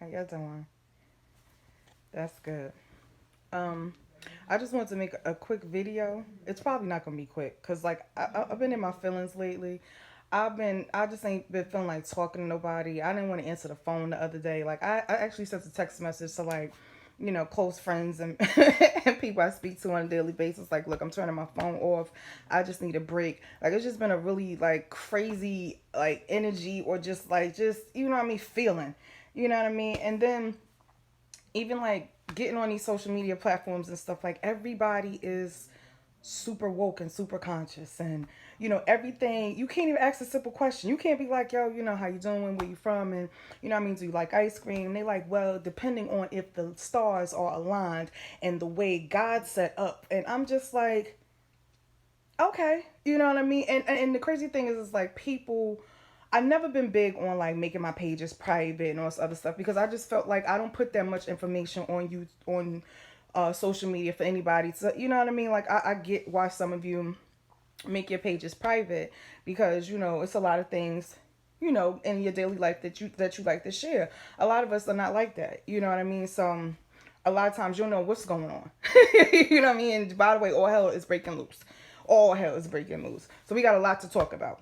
How y'all doing? That's good. Um, I just wanted to make a quick video. It's probably not gonna be quick, cause like I've been in my feelings lately. I just ain't been feeling like talking to nobody. I didn't want to answer the phone the other day. Like I actually sent a text message to like, close friends and and people I speak to on a daily basis. Like, look, I'm turning my phone off. I just need a break. Like it's just been a really like crazy like energy or just you know what I mean feeling. You know what I mean? And then even like getting on these social media platforms and stuff, like everybody is super woke and super conscious, and everything. You can't even ask a simple question. You can't be like, yo, how you doing, where you from, and what I mean, do you like ice cream? They like, well, depending on if the stars are aligned and the way God set up. And I'm just like, okay, you know what I mean? And the crazy thing is like people, I've never been big on like making my pages private and all this other stuff, because I just felt like I don't put that much information on you on social media for anybody to, you know what I mean? Like I get why some of you make your pages private, because it's a lot of things in your daily life that you like to share. A lot of us are not like that, you know what I mean? So a lot of times you'll know what's going on. You know what I mean? And by the way, all hell is breaking loose. All hell is breaking loose. So we got a lot to talk about,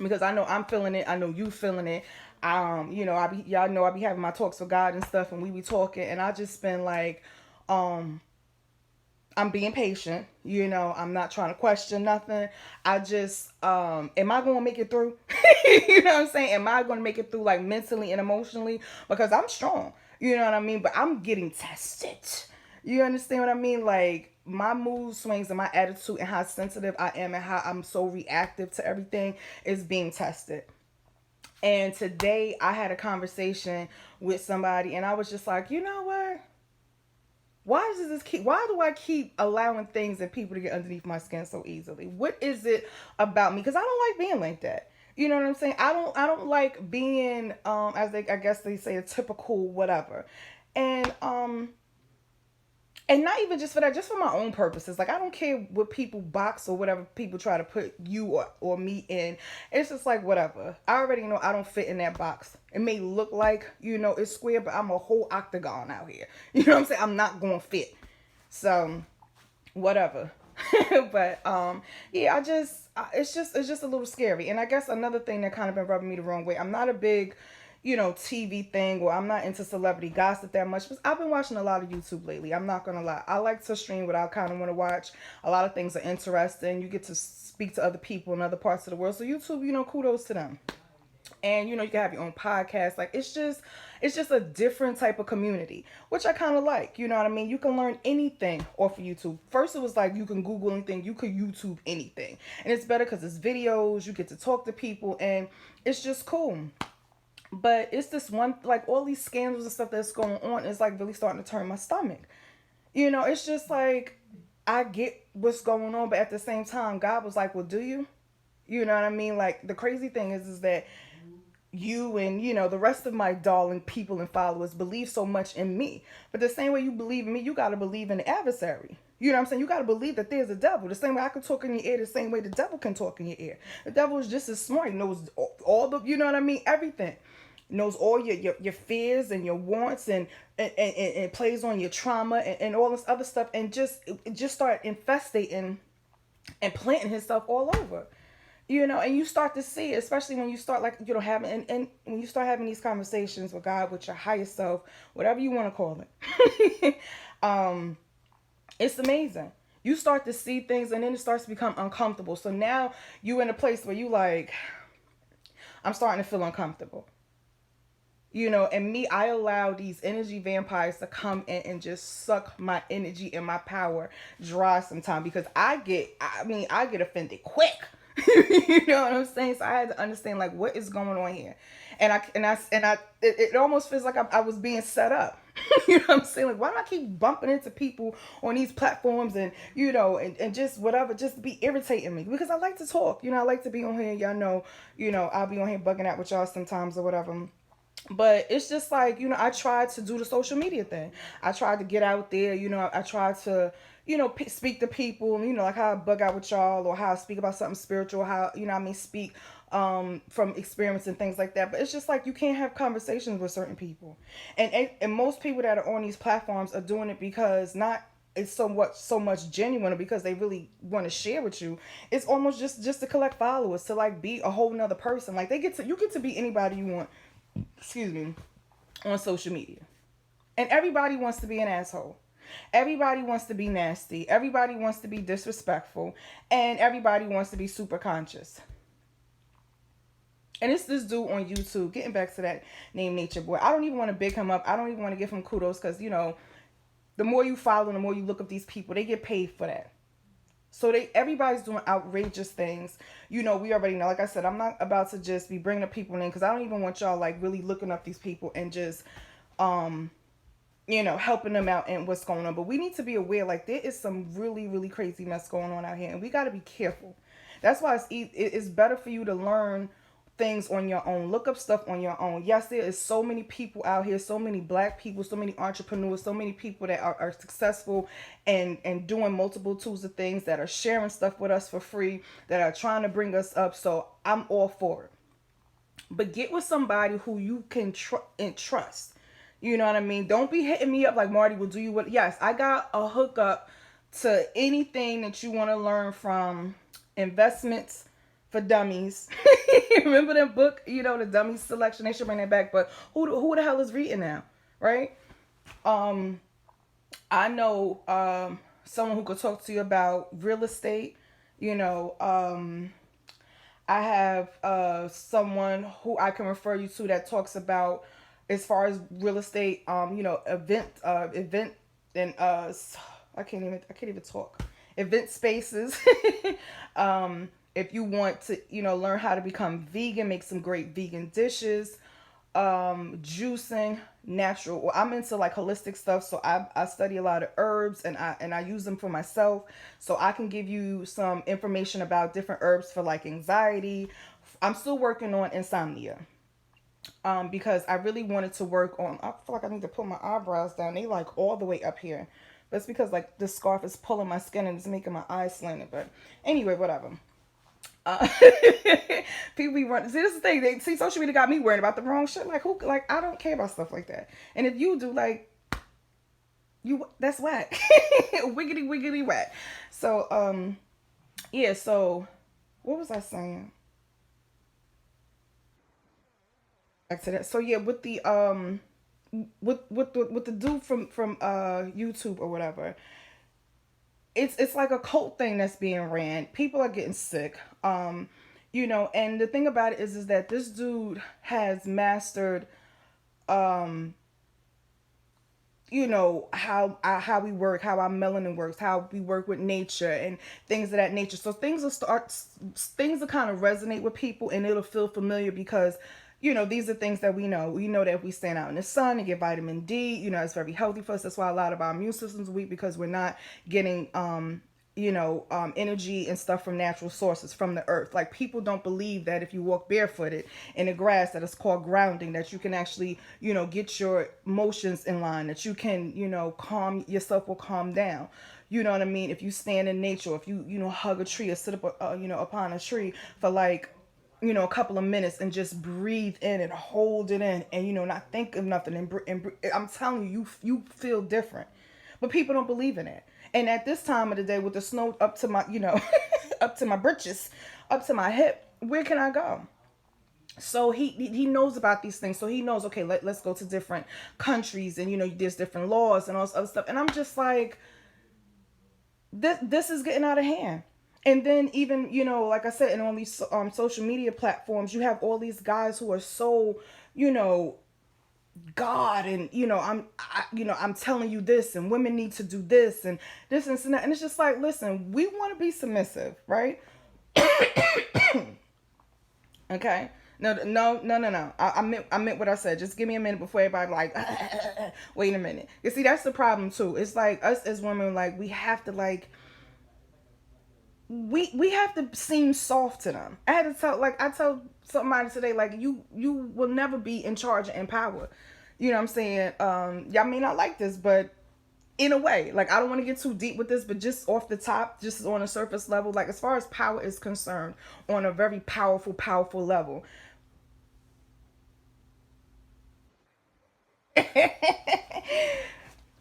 because I know I'm feeling it. I know you feeling it. Y'all know I be having my talks with God and stuff, and we be talking, and I just been like, um, I'm being patient. I'm not trying to question nothing. I just, am I going to make it through? You know what I'm saying? Am I going to make it through like mentally and emotionally? Because I'm strong. You know what I mean? But I'm getting tested. You understand what I mean? Like my mood swings and my attitude and how sensitive I am and how I'm so reactive to everything is being tested. And today I had a conversation with somebody, and I was just like, you know what? Why do I keep allowing things and people to get underneath my skin so easily? What is it about me? Because I don't like being like that. You know what I'm saying? I don't like being as I guess they say, a typical whatever. And um and not even just for that, just for my own purposes. Like I don't care what people box or whatever people try to put you or me in. It's just like whatever. I already know I don't fit in that box. It may look like it's square, but I'm a whole octagon out here. You know what I'm saying? I'm not gonna fit. So whatever. But yeah, it's just a little scary. And I guess another thing that kind of been rubbing me the wrong way, I'm not a big TV thing, or I'm not into celebrity gossip that much, because I've been watching a lot of YouTube lately. I'm not gonna lie, I like to stream what I kind of want to watch. A lot of things are interesting. You get to speak to other people in other parts of the world, so YouTube, kudos to them. And you can have your own podcast. Like it's just a different type of community, which I kind of like. You know what I mean? You can learn anything off of YouTube. First it was like you can Google anything, you could YouTube anything, and it's better because it's videos. You get to talk to people, and it's just cool. But it's this one, like all these scandals and stuff that's going on is like really starting to turn my stomach. It's just like I get what's going on, but at the same time God was like, well, do you? You know what I mean? Like the crazy thing is that you and the rest of my darling people and followers believe so much in me, but the same way you believe in me, you got to believe in the adversary. You know what I'm saying? You got to believe that there's a devil. The same way I can talk in your ear, the same way the devil can talk in your ear. The devil is just as smart. He knows all the, you know what I mean, everything. Knows all your fears and your wants, and plays on your trauma, and all this other stuff, and just start infestating and planting himself all over. And you start to see, especially when you start like having, and when you start having these conversations with God, with your higher self, whatever you want to call it. um it's amazing. You start to see things, and then it starts to become uncomfortable. So now you in a place where you like, I'm starting to feel uncomfortable. And me, I allow these energy vampires to come in and just suck my energy and my power dry sometimes, because I get offended quick. You know what I'm saying? So I had to understand like what is going on here. It almost feels like I was being set up. You know what I'm saying? Like, why do I keep bumping into people on these platforms, and and just whatever, just to be irritating me? Because I like to talk. I like to be on here. Y'all know, I'll be on here bugging out with y'all sometimes or whatever. But it's just like, I tried to do the social media thing. I tried to get out there. I tried to speak to people, like how I bug out with y'all, or how I speak about something spiritual, how, I mean, speak from experience and things like that. But it's just like you can't have conversations with certain people, and most people that are on these platforms are doing it because not it's so much genuine or because they really want to share with you. It's almost just to collect followers, to like be a whole nother person. Like you get to be anybody you want, excuse me, on social media. And everybody wants to be an asshole. Everybody wants to be nasty. Everybody wants to be disrespectful. And everybody wants to be super conscious. And it's this dude on YouTube, getting back to that name Nature Boy. I don't even want to big him up. I don't even want to give him kudos because, the more you follow, the more you look up these people, they get paid for that. So everybody's doing outrageous things. We already know. Like I said, I'm not about to just be bringing up people in because I don't even want y'all like really looking up these people and just helping them out and what's going on. But we need to be aware, like, there is some really, really crazy mess going on out here, and we got to be careful. That's why it's better for you to learn things on your own. Look up stuff on your own. Yes, there is so many people out here, so many black people, so many entrepreneurs, so many people that are successful and doing multiple tools of things, that are sharing stuff with us for free, that are trying to bring us up. So I'm all for it. But get with somebody who you can trust. You know what I mean? Don't be hitting me up like, Marty will do you what. Yes, I got a hookup to anything that you want to learn from. Investments for Dummies. Remember that book? The Dummies selection. They should bring that back. But who the hell is reading now? Right? I know someone who could talk to you about real estate. I have someone who I can refer you to that talks about, as far as real estate, event and I can't even talk. Event spaces. If you want to, learn how to become vegan, make some great vegan dishes, juicing, natural. Well, I'm into like holistic stuff, so I study a lot of herbs and I use them for myself. So I can give you some information about different herbs for like anxiety. I'm still working on insomnia. Because I really wanted to work on, I feel like I need to pull my eyebrows down. They like all the way up here. But it's because like this scarf is pulling my skin and it's making my eyes slanted. But anyway, whatever. People be running. See, this is the thing. Social media got me worrying about the wrong shit. Like, I don't care about stuff like that. And if you do, like, that's whack. Wiggity, wiggity, whack. So, yeah, so, what was I saying? Back to that. So yeah, with the with the dude from YouTube or whatever, it's like a cult thing that's being ran. People are getting sick. And the thing about it is that this dude has mastered how we work, how our melanin works, how we work with nature and things of that nature. So things will kind of resonate with people and it'll feel familiar because these are things that we know. We know that if we stand out in the sun and get vitamin D, it's very healthy for us. That's why a lot of our immune system's weak, because we're not getting energy and stuff from natural sources, from the earth. Like, people don't believe that if you walk barefooted in the grass, that it's called grounding, that you can actually, get your emotions in line, that you can, calm yourself, will calm down. You know what I mean? If you stand in nature, if you, hug a tree or sit up, upon a tree for like, a couple of minutes and just breathe in and hold it in and, not think of nothing. And I'm telling you feel different. But people don't believe in it. And at this time of the day, with the snow up to my, up to my britches, up to my hip, where can I go? So he knows about these things. So he knows, okay, let's go to different countries and, there's different laws and all this other stuff. And I'm just like, this is getting out of hand. And then even, like I said, and on these social media platforms, you have all these guys who are so, God, and I'm telling you this, and women need to do this and this and that. And it's just like, listen, we want to be submissive, right? Okay. No. I meant what I said. Just give me a minute before everybody like, wait a minute. You see, that's the problem too. It's like us as women, like, we have to like, we have to seem soft to them. I told somebody today, like, you will never be in charge and in power. You know what I'm saying? Y'all may not like this, but in a way, like, I don't want to get too deep with this, but just off the top, just on a surface level, like, as far as power is concerned, on a very powerful level.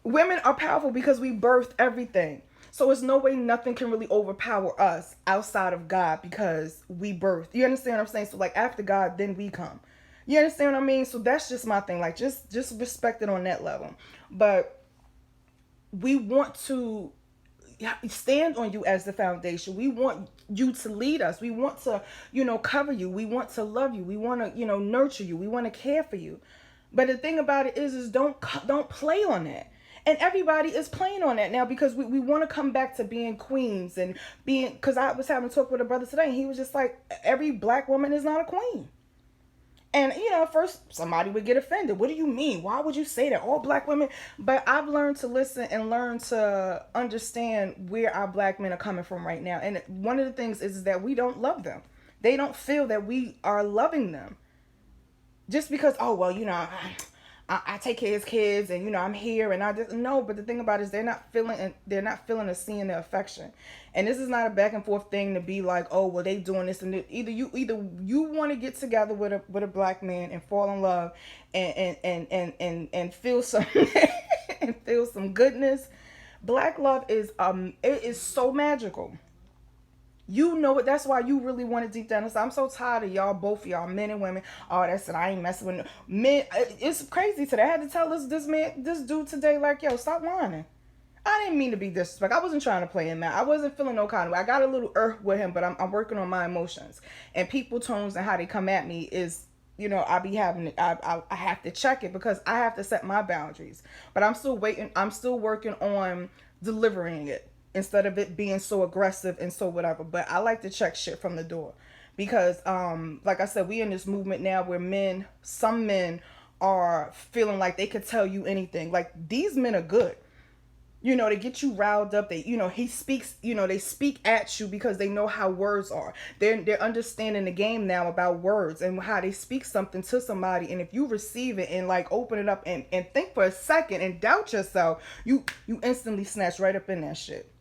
Women are powerful because we birthed everything. So it's no way nothing can really overpower us outside of God because we birthed. You understand what I'm saying? So like after God, then we come. You understand what I mean? So that's just my thing. Like just respect it on that level. But we want to stand on you as the foundation. We want you to lead us. We want to, cover you. We want to love you. We want to, nurture you. We want to care for you. But the thing about it is don't play on that. And everybody is playing on that now because we want to come back to being queens and being, because I was having a talk with a brother today and he was just like, every black woman is not a queen. And, at first somebody would get offended. What do you mean? Why would you say that? All black women? But I've learned to listen and learn to understand where our black men are coming from right now. And one of the things is that we don't love them. They don't feel that we are loving them. Just because, oh, well, I take care of his kids and, I'm here and I just, no, but the thing about it is they're not feeling or seeing the affection. And this is not a back and forth thing to be like, oh, well, they doing this and either you want to get together with a black man and fall in love and feel some and feel some goodness. Black love is it is so magical. You know it. That's why you really want it deep down inside. I'm so tired of y'all, both of y'all, men and women. Oh, that's it. I ain't messing with men. It's crazy today. I had to tell this dude today, like, yo, stop whining. I didn't mean to be disrespectful. I wasn't trying to play him out. I wasn't feeling no kind of way. I got a little with him, but I'm working on my emotions. And people tones and how they come at me is, I be having, I have to check it because I have to set my boundaries. But I'm still waiting. I'm still working on delivering it instead of it being so aggressive and so whatever. But I like to check shit from the door because, like I said, we in this movement now where some men are feeling like they could tell you anything. Like, these men are good. They get you riled up. They, he speaks, they speak at you because they know how words are. They're understanding the game now about words and how they speak something to somebody. And if you receive it and like open it up and think for a second and doubt yourself, you instantly snatch right up in that shit.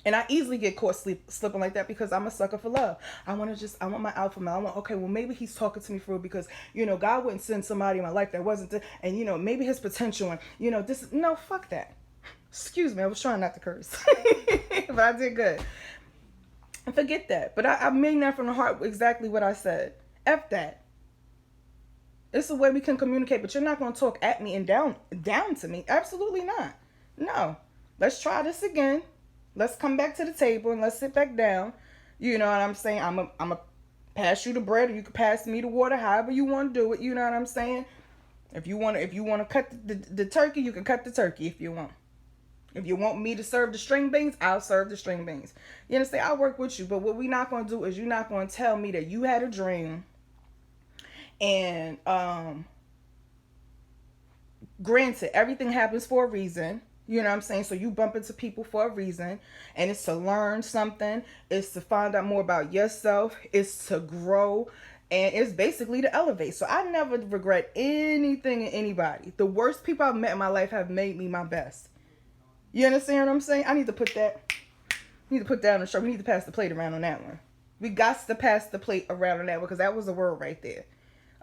And I easily get caught slipping like that because I'm a sucker for love. I want my alpha male. Okay, well, maybe he's talking to me for real because, God wouldn't send somebody in my life that wasn't, and, maybe his potential and, no, fuck that. Excuse me, I was trying not to curse. But I did good. And forget that. But I mean that from the heart, exactly what I said. F that. It's a way we can communicate, but you're not going to talk at me and down to me. Absolutely not. No. Let's try this again. Let's come back to the table and let's sit back down. You know what I'm saying? I'm a pass you the bread or you can pass me the water, however you want to do it. You know what I'm saying? If you want to cut the turkey, you can cut the turkey if you want. If you want me to serve the string beans, I'll serve the string beans. You understand? I'll work with you. But what we're not going to do is you're not going to tell me that you had a dream. And granted, everything happens for a reason. You know what I'm saying? So you bump into people for a reason. And it's to learn something. It's to find out more about yourself. It's to grow. And it's basically to elevate. So I never regret anything in anybody. The worst people I've met in my life have made me my best. You understand what I'm saying? I need to put that on the show. We need to pass the plate around on that one. We got to pass the plate around on that one because that was a word right there.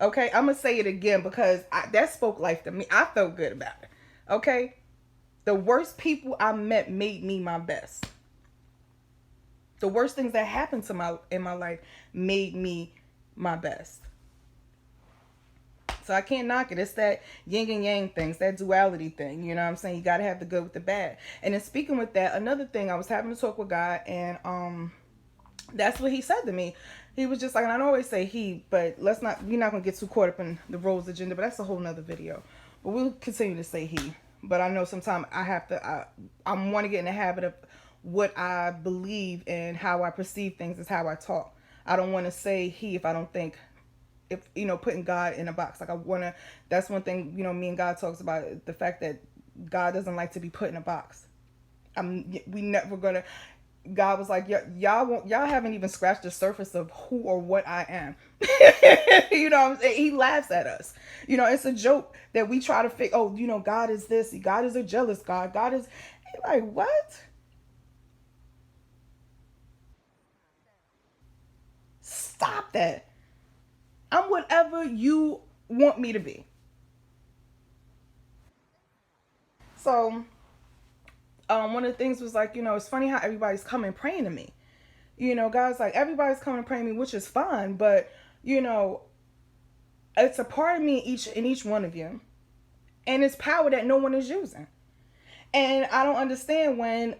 Okay? I'm going to say it again because that spoke life to me. I felt good about it. Okay? The worst people I met made me my best. The worst things that happened in my life made me my best. So I can't knock it. It's that yin and yang thing. It's that duality thing. You know what I'm saying? You got to have the good with the bad. And then speaking with that, another thing, I was having a talk with God and that's what he said to me. He was just like, and I always say he, but we're not going to get too caught up in the roles agenda, but that's a whole nother video. But we'll continue to say he. But I know sometimes I want to get in the habit of what I believe and how I perceive things is how I talk. I don't want to say he if I don't think, if putting God in a box. Like that's one thing, me and God talks about, the fact that God doesn't like to be put in a box. We never gonna, God was like, y'all haven't even scratched the surface of who or what I am. You know what I'm saying? He laughs at us. You know, it's a joke that we try to figure, oh, you know, God is this, God is a jealous God. God is like, what? Stop that. I'm whatever you want me to be. So, one of the things was like, you know, it's funny how everybody's coming praying to me. You know, guys, like everybody's coming to pray to me, which is fine, but you know, it's a part of me in each one of you, and it's power that no one is using. And I don't understand when,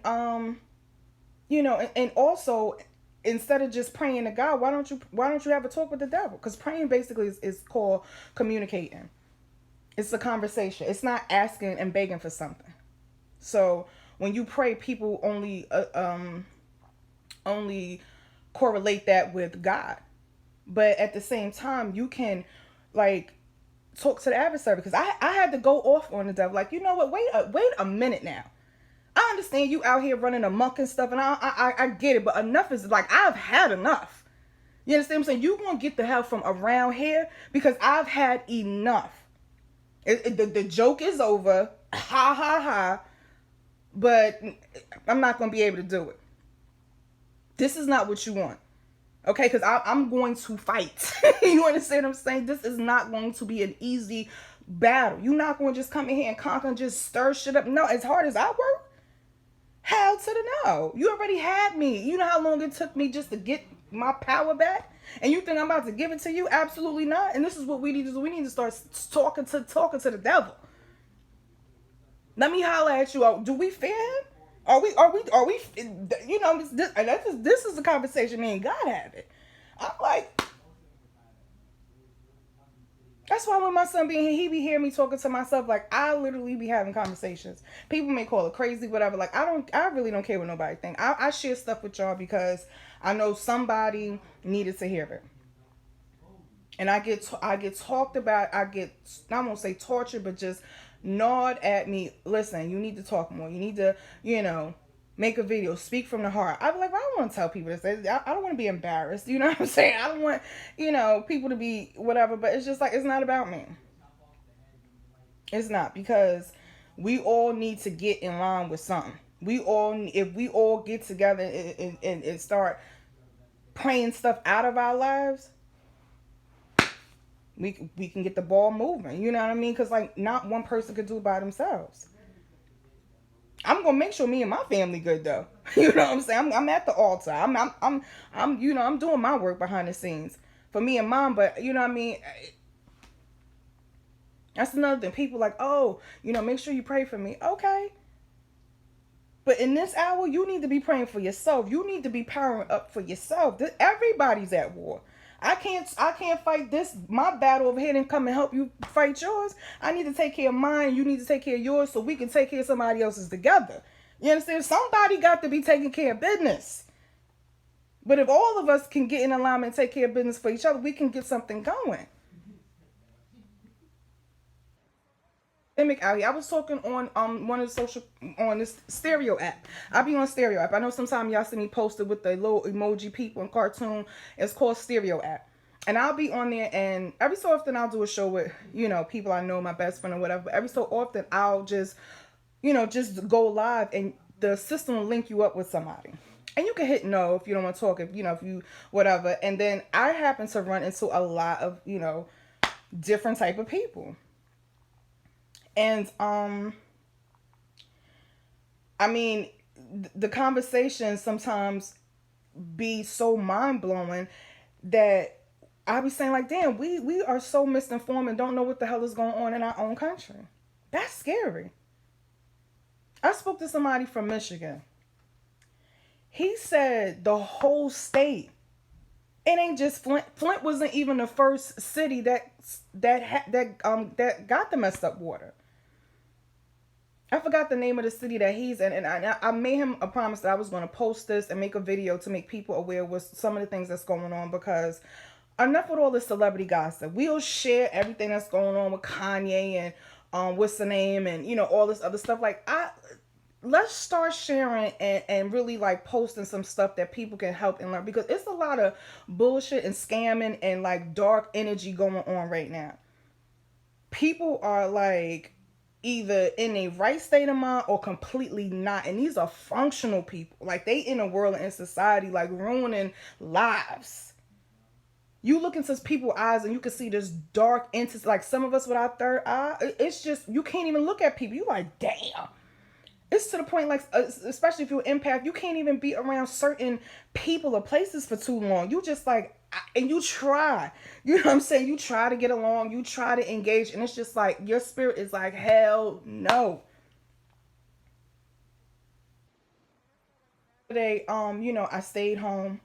you know, and also instead of just praying to God, why don't you have a talk with the devil? Because praying basically is called communicating. It's a conversation. It's not asking and begging for something. So when you pray, people only correlate that with God. But at the same time, you can like talk to the adversary, because I had to go off on the devil. Like, you know what? Wait a minute now. I understand you out here running amok and stuff, and I get it, but enough is like, I've had enough. You understand what I'm saying? You gonna get the hell from around here, because I've had enough. The joke is over. Ha ha ha. But I'm not gonna be able to do it. This is not what you want. Okay, because I'm going to fight. You understand what I'm saying? This is not going to be an easy battle. You're not going to just come in here and conquer and just stir shit up. No, as hard as I work, hell to the no. You already had me. You know how long it took me just to get my power back? And you think I'm about to give it to you? Absolutely not. And this is what we need to do. We need to start talking to the devil. Let me holler at you. Do we fear him? Are we? You know, this is a conversation me and God have it. I'm like, that's why when my son be here, he be hearing me talking to myself. Like, I literally be having conversations. People may call it crazy, whatever. Like, I really don't care what nobody think. I share stuff with y'all because I know somebody needed to hear it. And I get talked about. I won't say tortured, but just gnawed at me. Listen, you need to talk more. You need to, make a video, speak from the heart. I be like, well, I don't want to tell people this. I don't want to be embarrassed. You know what I'm saying? I don't want, people to be whatever. But it's just like, it's not about me. It's not, because we all need to get in line with something. If we all get together and start praying stuff out of our lives, we can get the ball moving. You know what I mean? Because like, not one person could do it by themselves. I'm gonna make sure me and my family good though. You know what I'm saying? I'm at the altar. I'm doing my work behind the scenes for me and mom. But you know what I mean? That's another thing. People like, oh, make sure you pray for me. Okay. But in this hour, you need to be praying for yourself. You need to be powering up for yourself. Everybody's at war. I can't fight this, my battle over here, and come and help you fight yours. I need to take care of mine. You need to take care of yours, so we can take care of somebody else's together. You understand? Somebody got to be taking care of business. But if all of us can get in alignment and take care of business for each other, we can get something going. Out here. I was talking on one of the on this Stereo app. I be on Stereo app. I know sometimes y'all see me posted with the little emoji people and cartoon. It's called Stereo app. And I'll be on there, and every so often I'll do a show with, people I know, my best friend or whatever. But every so often I'll just, just go live, and the system will link you up with somebody. And you can hit no if you don't want to talk, if you whatever. And then I happen to run into a lot of, different type of people. And I mean, the conversations sometimes be so mind-blowing that I be saying like, damn, we are so misinformed and don't know what the hell is going on in our own country. That's scary. I spoke to somebody from Michigan. He said the whole state, it ain't just Flint. Flint wasn't even the first city that got the messed up water. I forgot the name of the city that he's in, and I made him a promise that I was going to post this and make a video to make people aware with some of the things that's going on, because enough with all this celebrity gossip. We'll share everything that's going on with Kanye and what's the name, and all this other stuff. Like, let's start sharing and really like posting some stuff that people can help and learn, because it's a lot of bullshit and scamming and like dark energy going on right now. People are like either in a right state of mind or completely not, and these are functional people, like they in a world and in society like ruining lives. You look into people's eyes and you can see this dark entity, like some of us with our third eye. It's just you can't even look at people. You like, damn. It's to the point like, especially if you're an empath, you can't even be around certain people or places for too long. You just like, and you try, you know what I'm saying, you try to get along, you try to engage, and it's just like your spirit is like, hell no. Today, I stayed home,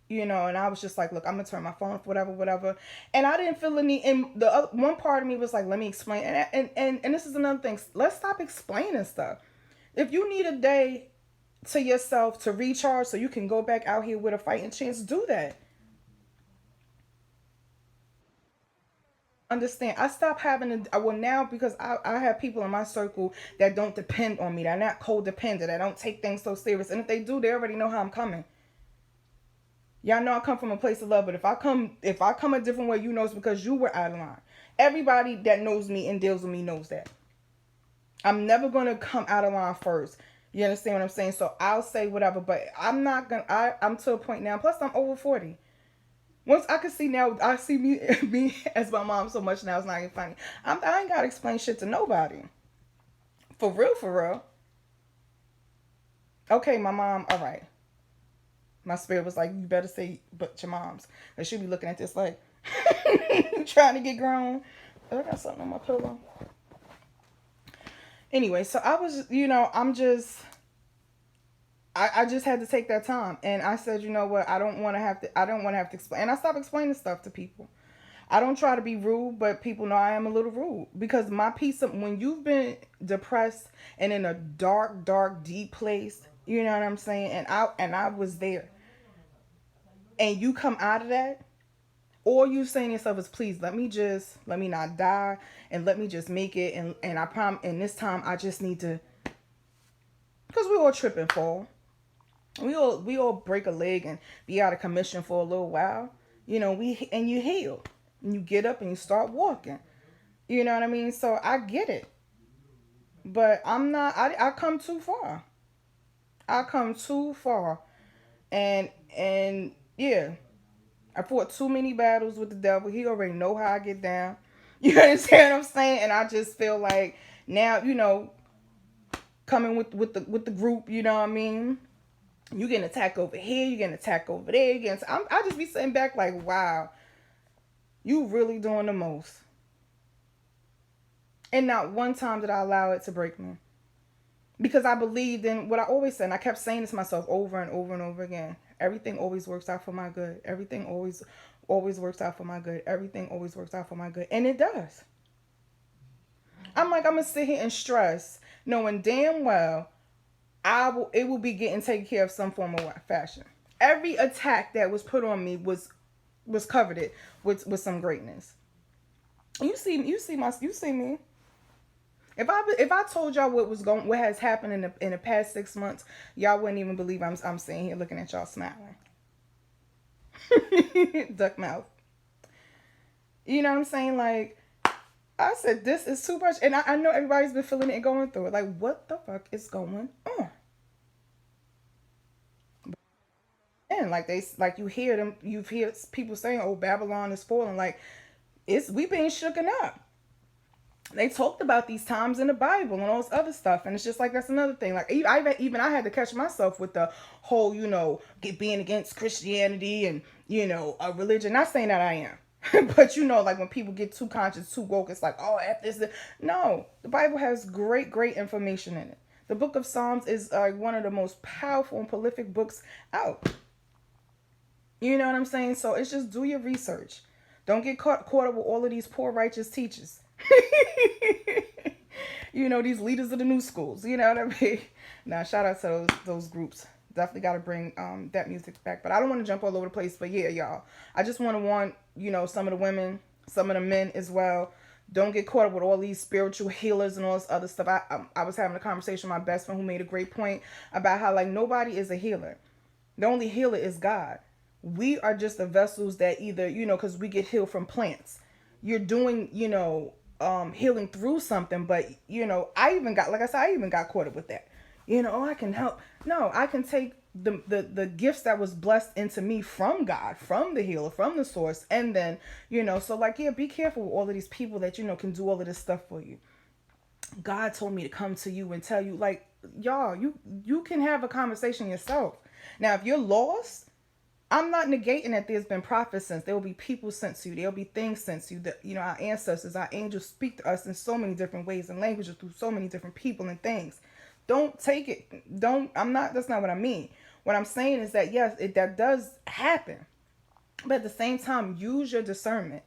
and I was just like, look, I'm gonna turn my phone off, whatever, whatever. And I didn't feel any, and the other, one part of me was like, let me explain. And this is another thing, let's stop explaining stuff. If you need a day to yourself to recharge so you can go back out here with a fighting chance, do that. Understand, I stopped having to, well, now, because I have people in my circle that don't depend on me, they're not codependent, that don't take things so serious, and if they do, they already know how I'm coming. Y'all know I come from a place of love, but if I come a different way, it's because you were out of line. Everybody that knows me and deals with me knows that I'm never gonna come out of line first. You understand what I'm saying? So I'll say whatever, but I'm not gonna. I'm to a point now. Plus, I'm over 40. Once I can see now, I see me me as my mom so much now. It's not even funny. I ain't gotta explain shit to nobody. For real, for real. Okay, my mom. All right. My spirit was like, you better say, but your mom's. And she'll be looking at this like, trying to get grown. Oh, I got something on my pillow. Anyway, so I was, I'm just, I just had to take that time, and I said, you know what, I don't want to have to explain, and I stopped explaining stuff to people. I don't try to be rude, but people know I am a little rude, because my piece of, when you've been depressed and in a dark, dark, deep place, you know what I'm saying, and I was there, and you come out of that, all you saying to yourself is, please let me not die, and let me just make it, and I promise, and this time I just need to, because we all trip and fall. We all break a leg and be out of commission for a little while. You heal. And you get up and you start walking. You know what I mean? So I get it. But I'm not I come too far. I come too far. And yeah, I fought too many battles with the devil. He already know how I get down. You understand what I'm saying? And I just feel like now, coming with the group, you know what I mean? You getting attacked over here, you getting attacked over there, I just be sitting back like, wow, you really doing the most. And not one time did I allow it to break me. Because I believed in what I always said, and I kept saying this to myself over and over and over again. Everything always works out for my good. Everything always works out for my good. Everything always works out for my good. And it does. I'm like, I'm gonna sit here and stress, knowing damn well it will be getting taken care of some form of fashion. Every attack that was put on me was covered it with some greatness. You see me. If I told y'all what has happened in the past 6 months, y'all wouldn't even believe I'm sitting here looking at y'all smiling. Duck mouth. You know what I'm saying? Like, I said, this is too much, and I know everybody's been feeling it and going through it. Like, what the fuck is going on? And like you hear people saying, "Oh, Babylon is falling." Like, we being shooken up. They talked about these times in the Bible and all this other stuff, and it's just like that's another thing. Like, I had to catch myself with the whole, being against Christianity and a religion. Not saying that I am, but like when people get too conscious, too woke, it's like, oh, F this. No, the Bible has great, great information in it. The Book of Psalms is one of the most powerful and prolific books out. You know what I'm saying? So it's just do your research. Don't get caught up with all of these poor righteous teachers. These leaders of the new schools. You know what I mean? Now, shout out to those groups. Definitely got to bring that music back. But I don't want to jump all over the place. But yeah, y'all. I just want to warn, some of the women, some of the men as well, Don't get caught up with all these spiritual healers and all this other stuff. I was having a conversation with my best friend who made a great point about how like nobody is a healer. The only healer is God. We are just the vessels that either, because we get healed from plants. You're doing, healing through something, but I even got, like I said, I even got caught up with that. I can help. No, I can take the gifts that was blessed into me from God, from the healer, from the source, and then, so like, yeah, be careful with all of these people that, can do all of this stuff for you. God told me to come to you and tell you, like, y'all, you can have a conversation yourself. Now, if you're lost, I'm not negating that there's been prophets since. There will be people sent to you. There will be things sent to you. That, our ancestors, our angels speak to us in so many different ways and languages through so many different people and things. Don't take it. That's not what I mean. What I'm saying is that, yes, that does happen. But at the same time, use your discernment.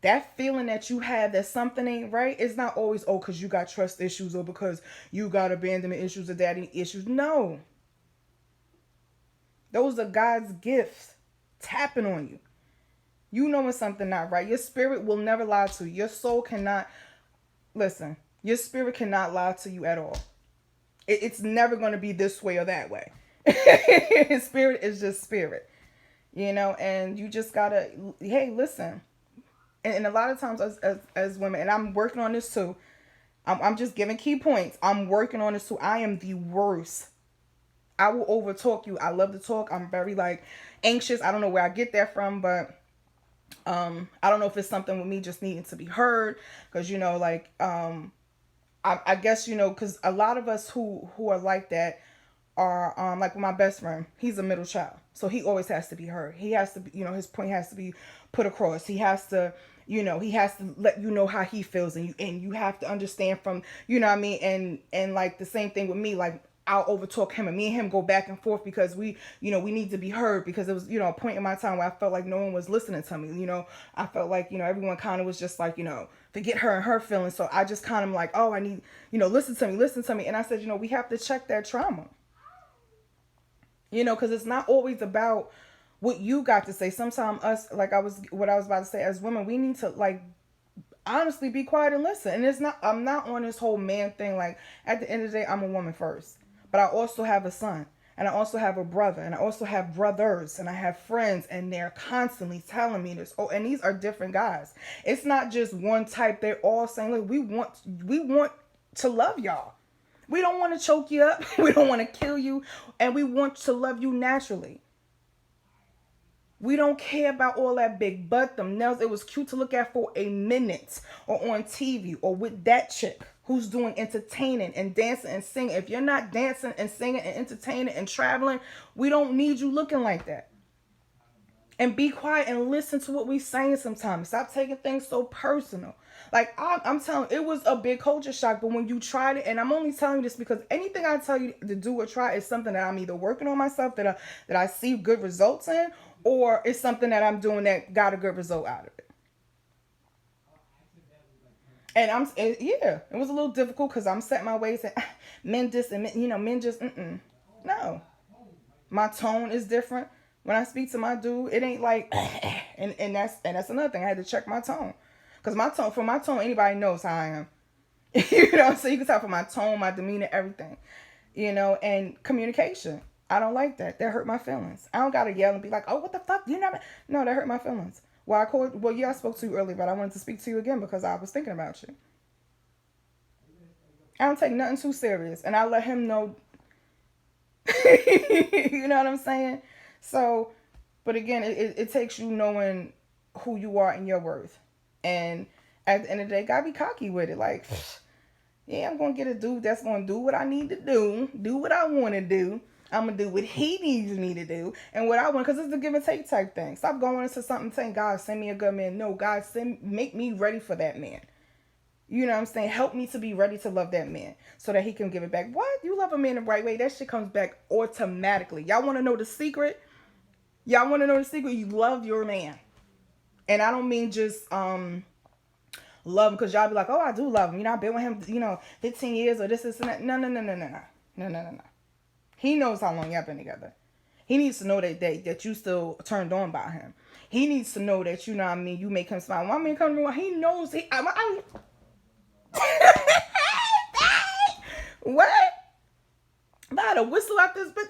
That feeling that you have that something ain't right is not always, because you got trust issues or because you got abandonment issues or daddy issues. No. Those are God's gifts tapping on you. You know when something not right. Your spirit will never lie to you. Your soul cannot, listen, your spirit cannot lie to you at all. It's never going to be this way or that way. Spirit is just spirit, and you just gotta, hey, listen. And a lot of times as women, and I'm working on this too. I'm just giving key points. I'm working on this too. I am the worst. I will over talk you. I love to talk. I'm very like anxious. I don't know where I get that from, but I don't know if it's something with me just needing to be heard. Cause I guess, cause a lot of us who are like that are, like with my best friend, he's a middle child. So he always has to be heard. He has to be, his point has to be put across. He has to, he has to let you know how he feels, and you have to understand from, what I mean? And like the same thing with me, like I'll overtalk him and me and him go back and forth because we need to be heard, because it was, a point in my time where I felt like no one was listening to me. I felt like, everyone kind of was just like, forget her and her feelings. So I just kind of like, oh, I need, listen to me. And I said, we have to check that trauma, because it's not always about what you got to say. Sometimes us, like what I was about to say, as women, we need to like honestly be quiet and listen. And I'm not on this whole man thing. Like at the end of the day, I'm a woman first, but I also have a son, and I also have a brother, and I also have brothers, and I have friends, and they're constantly telling me this. Oh, and these are different guys. It's not just one type. They're all saying, look, we want to love y'all. We don't want to choke you up. We don't want to kill you, and we want to love you naturally. We don't care about all that big butt, them nails. It was cute to look at for a minute, or on TV, or with that chick who's doing entertaining and dancing and singing. If you're not dancing and singing and entertaining and traveling, we don't need you looking like that. And be quiet and listen to what we're saying sometimes. Stop taking things so personal. Like, I'm telling you, it was a big culture shock. But when you tried it, and I'm only telling you this because anything I tell you to do or try is something that I'm either working on myself, that I see good results in, or it's something that I'm doing that got a good result out of it. And it was a little difficult because I'm setting my ways and men just, and men just, no. My tone is different. When I speak to my dude, it ain't like, and that's another thing. I had to check my tone. Because from my tone, anybody knows how I am. So you can tell from my tone, my demeanor, everything. And communication. I don't like that. That hurt my feelings. I don't got to yell and be like, oh, what the fuck? No, that hurt my feelings. Well, yeah, I spoke to you earlier, but I wanted to speak to you again because I was thinking about you. I don't take nothing too serious. And I let him know. You know what I'm saying? So, but again, it takes you knowing who you are and your worth. And at the end of the day, gotta be cocky with it. Like, yeah, I'm gonna get a dude that's gonna do what I need to do what I want to do. I'm gonna do what he needs me to do and what I want, because it's the give and take type thing. Stop going into something saying, God, send me a good man. No, God, make me ready for that man. You know what I'm saying? Help me to be ready to love that man so that he can give it back. What? You love a man the right way. That shit comes back automatically. Y'all want to know the secret? You love your man. And I don't mean just love him because y'all be like, oh, I do love him. I've been with him, 15 years or this and that. No. He knows how long y'all been together. He needs to know that you still turned on by him. He needs to know that, you know what I mean, you make him smile. When I mean come to, he knows what? About to whistle out this bitch.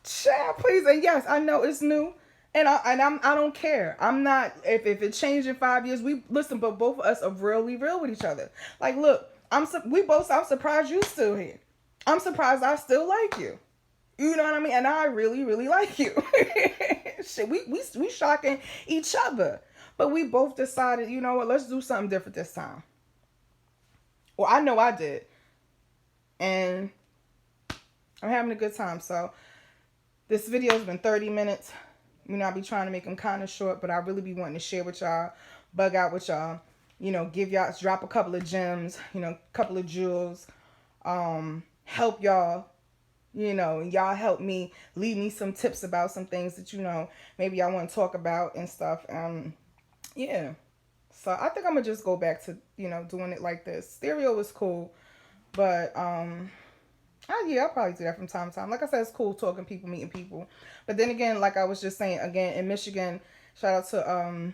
Child, please. And yes, I know it's new. And I don't care. I'm not, if it changed in 5 years, we listen, but both of us are really real with each other. Like, look, I'm surprised you still here. I'm surprised I still like you. You know what I mean? And I really, really like you. Shit, we shocking each other. But we both decided, you know what, let's do something different this time. Well, I know I did. And I'm having a good time. So this video has been 30 minutes. You know, I be trying to make them kind of short, but I really be wanting to share with y'all, bug out with y'all, you know, drop a couple of gems, you know, a couple of jewels, help y'all, you know, y'all help me, leave me some tips about some things that, you know, maybe y'all want to talk about and stuff. Yeah. So I think I'm going to just go back to, you know, doing it like this. Stereo was cool, but, yeah, I'll probably do that from time to time. Like I said, it's cool talking people, meeting people. But then again, like I was just saying, again, in Michigan, shout out to,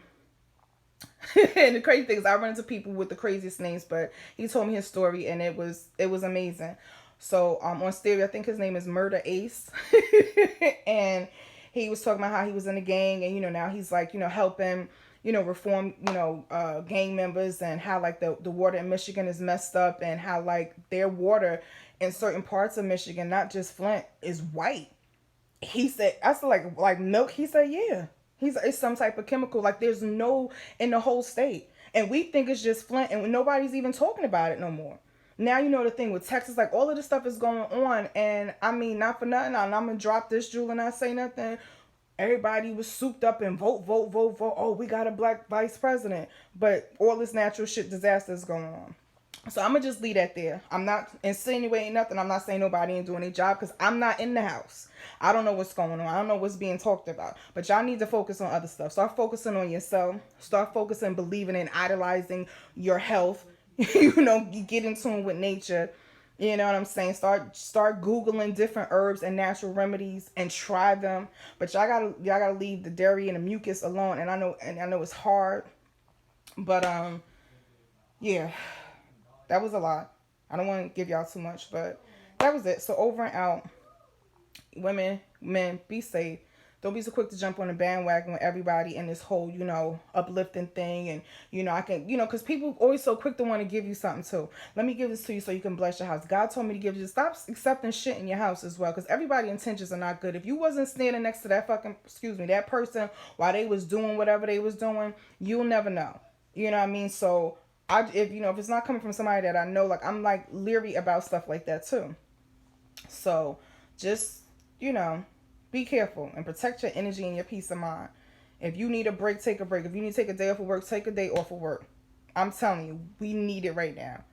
and the crazy thing is I run into people with the craziest names, but he told me his story and it was amazing. So, on Stereo, I think his name is Murder Ace. And he was talking about how he was in a gang and, you know, now he's like, you know, helping, you know, reform, you know, gang members, and how like the water in Michigan is messed up, and how like their water in certain parts of Michigan, not just Flint, is white. He said, I said like milk. He said, yeah. It's some type of chemical. Like there's no in the whole state. And we think it's just Flint, and nobody's even talking about it no more. Now, you know, the thing with Texas, like all of this stuff is going on. And I mean, not for nothing, I'm going to drop this jewel and not say nothing. Everybody was souped up and vote. Oh, we got a black vice president. But all this natural shit disaster is going on. So I'm going to just leave that there. I'm not insinuating nothing. I'm not saying nobody ain't doing their job, because I'm not in the house. I don't know what's going on. I don't know what's being talked about. But y'all need to focus on other stuff. Start focusing on yourself. Start focusing, believing in, idolizing your health. You know, you get in tune with nature. You know what I'm saying? Start Googling different herbs and natural remedies and try them. But y'all gotta leave the dairy and the mucus alone. And I know it's hard. But yeah. That was a lot. I don't want to give y'all too much, but that was it. So over and out. Women, men, be safe. Don't be so quick to jump on the bandwagon with everybody in this whole, you know, uplifting thing. And, you know, I can, you know, because people always so quick to want to give you something too. Let me give this to you so you can bless your house. God told me to give you, stop accepting shit in your house as well. Because everybody's intentions are not good. If you wasn't standing next to that that person while they was doing whatever they was doing, you'll never know. You know what I mean? So, if it's not coming from somebody that I know, like, I'm like leery about stuff like that too. So just, you know, be careful and protect your energy and your peace of mind. If you need a break, take a break. If you need to take a day off of work, take a day off of work. I'm telling you, we need it right now.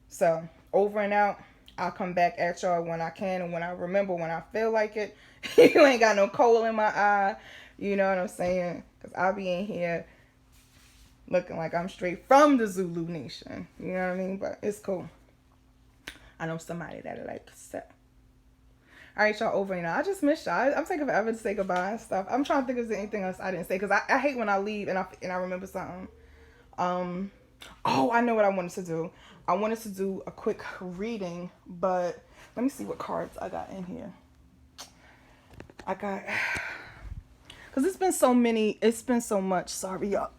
So over and out. I'll come back at y'all when I can and when I remember, when I feel like it. You ain't got no coal in my eye. You know what I'm saying? Because I'll be in here looking like I'm straight from the Zulu Nation. You know what I mean? But it's cool. I know somebody that like so. Alright, y'all, over and out. I just missed y'all. I'm taking forever to say goodbye and stuff. I'm trying to think if there's anything else I didn't say. Because I hate when I leave and I remember something. Oh, I know what I wanted to do. I wanted to do a quick reading. But let me see what cards I got in here. Because it's been so many. It's been so much. Sorry, y'all.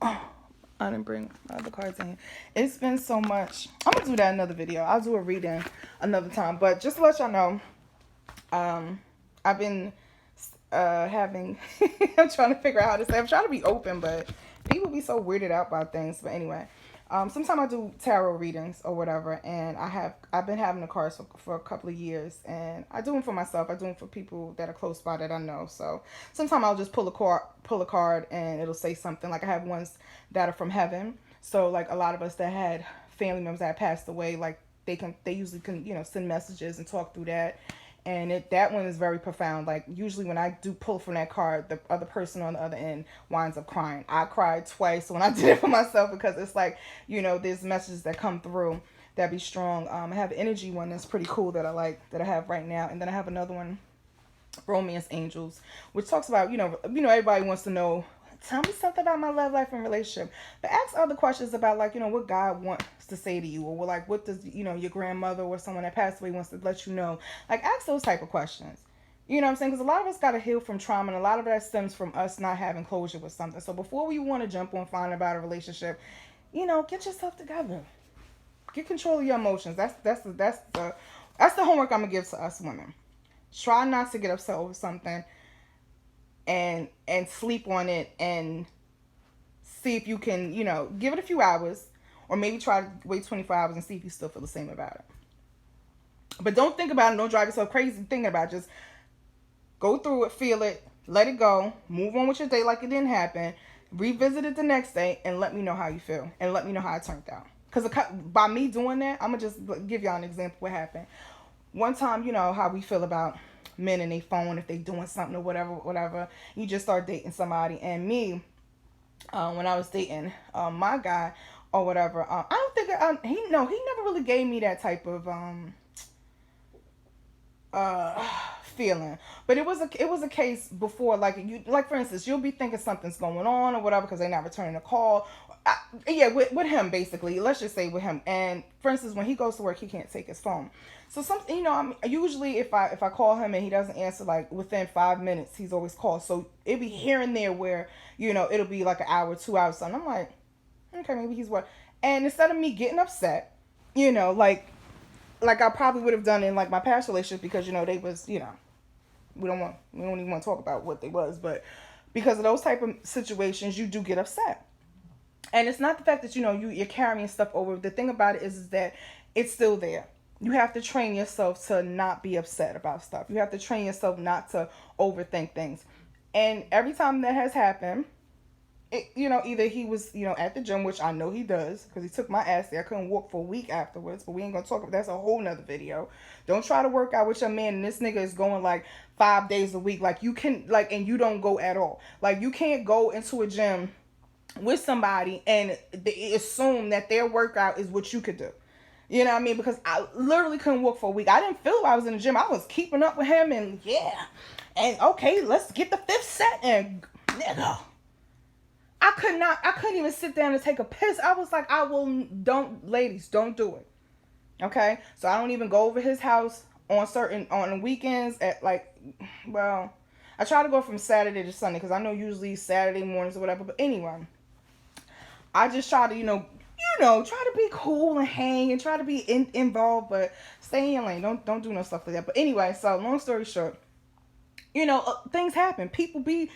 I didn't bring my other cards in here. It's been so much. I'm going to do that another video. I'll do a reading another time. But just to let y'all know, I've been having... I'm trying to figure out how to say. I'm trying to be open, but people be so weirded out by things. But anyway, sometimes I do tarot readings or whatever. And I've been having the cards for a couple of years. And I do them for myself. I do them for people that are close by that I know. So sometimes I'll just pull a card and it'll say something. Like I have ones that are from heaven. So like a lot of us that had family members that passed away, like they usually can, send messages and talk through that. And that one is very profound. Like usually when I do pull from that card, the other person on the other end winds up crying. I cried twice when I did it for myself because it's like, there's messages that come through that be strong. I have an energy one that's pretty cool that I like, that I have right now, and then I have another one, Romance Angels, which talks about, everybody wants to know, tell me something about my love life and relationship, but ask other questions about, like, what God wants to say to you, or like, what does, your grandmother or someone that passed away wants to let you know. Like, ask those type of questions. You know what I'm saying? Because a lot of us got to heal from trauma, and a lot of that stems from us not having closure with something. So before we want to jump on finding about a relationship, get yourself together. Get control of your emotions. That's the homework I'm gonna give to us women. Try not to get upset over something and sleep on it, and see if you can, give it a few hours, or maybe try to wait 24 hours and see if you still feel the same about it. But don't think about it. Don't drive yourself crazy thinking about it. Just go through it, feel it, let it go, move on with your day like it didn't happen, revisit it the next day, and let me know how you feel, and let me know how it turned out. Because by me doing that, I'm going to just give y'all an example of what happened. One time, how we feel about men and their phone, if they doing something or whatever, you just start dating somebody. And me, when I was dating my guy or whatever, I don't think, he never really gave me that type of feeling. But it was a case before, like for instance, you'll be thinking something's going on or whatever because they're not returning a call. With him, basically, let's just say with him. And for instance, when he goes to work, he can't take his phone. So something, usually if I call him and he doesn't answer, like within 5 minutes, he's always called. So it'd be here and there where, it'll be like an hour, 2 hours, something. I'm like, okay, maybe he's what. And instead of me getting upset, like I probably would have done in like my past relationship, because they was, we don't even want to talk about what they was, but because of those type of situations, you do get upset. And it's not the fact that you're carrying stuff over. The thing about it is that it's still there. You have to train yourself to not be upset about stuff. You have to train yourself not to overthink things. And every time that has happened, either he was, at the gym, which I know he does, because he took my ass there. I couldn't walk for a week afterwards, but we ain't gonna talk about that's a whole nother video. Don't try to work out with your man and this nigga is going like 5 days a week. Like you can, and you don't go at all. Like you can't go into a gym with somebody and they assume that their workout is what you could do. You know what I mean? Because I literally couldn't walk for a week. I didn't feel I was in the gym. I was keeping up with him, and and okay, let's get the 5th set, and nigga, I couldn't even sit down and take a piss. I was like, ladies, don't do it. Okay? So I don't even go over his house on the weekends I try to go from Saturday to Sunday, because I know usually Saturday mornings or whatever, but anyway, I just try to, try to be cool and hang and try to be involved, but stay in your lane. Don't do no stuff like that. But anyway, so long story short, things happen. People be,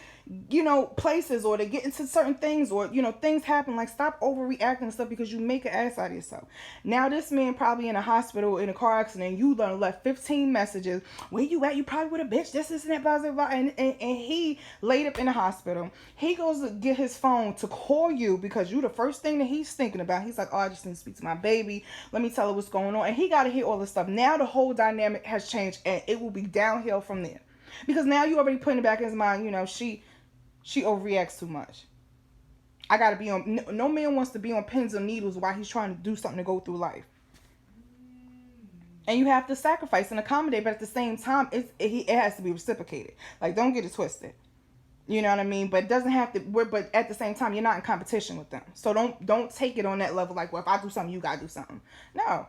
places, or they get into certain things, or, things happen. Like, stop overreacting and stuff because you make an ass out of yourself. Now, this man probably in a hospital, in a car accident, you done left 15 messages. Where you at? You probably with a bitch. This and that, blah, blah, blah. And he laid up in the hospital. He goes to get his phone to call you because you the first thing that he's thinking about. He's like, oh, I just need to speak to my baby. Let me tell her what's going on. And he got to hear all this stuff. Now, the whole dynamic has changed, and it will be downhill from there. Because now you already putting it back in his mind, she overreacts too much. I gotta be on. No man wants to be on pins and needles while he's trying to do something to go through life. And you have to sacrifice and accommodate, but at the same time, it has to be reciprocated. Like, don't get it twisted. You know what I mean? But it doesn't have to. But at the same time, you're not in competition with them. So don't take it on that level. Like, well, if I do something, you gotta do something. No.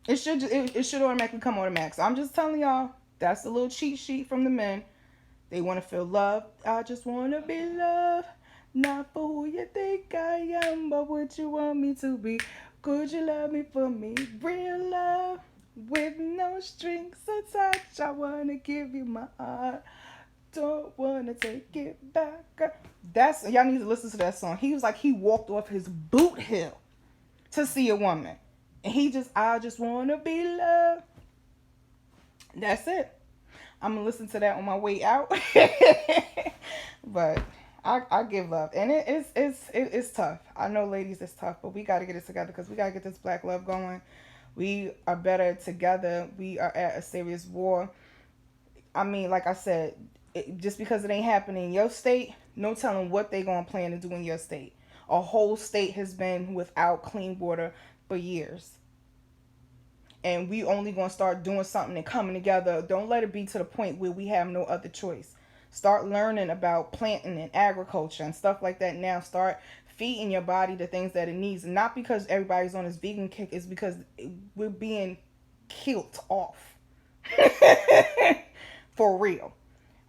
It should automatically come automatic. So I'm just telling y'all. That's a little cheat sheet from the men. They want to feel loved. I just want to be loved. Not for who you think I am, but what you want me to be. Could you love me for me? Real love with no strings attached. I want to give you my heart. Don't want to take it back. Y'all need to listen to that song. He was like, he walked off his boot hill to see a woman. And I just want to be loved. That's it. I'm going to listen to that on my way out. But I give love. And it's tough. I know, ladies, it's tough. But we got to get it together because we got to get this black love going. We are better together. We are at a serious war. I mean, like I said, just because it ain't happening in your state, no telling what they going to plan to do in your state. A whole state has been without clean water for years. and we only going to start doing something and coming together. Don't let it be to the point where we have no other choice. Start learning about planting and agriculture and stuff like that now. Start feeding your body the things that it needs. Not because everybody's on this vegan kick, it's because we're being killed off. For real.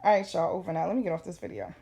All right, y'all, over now. Let me get off this video.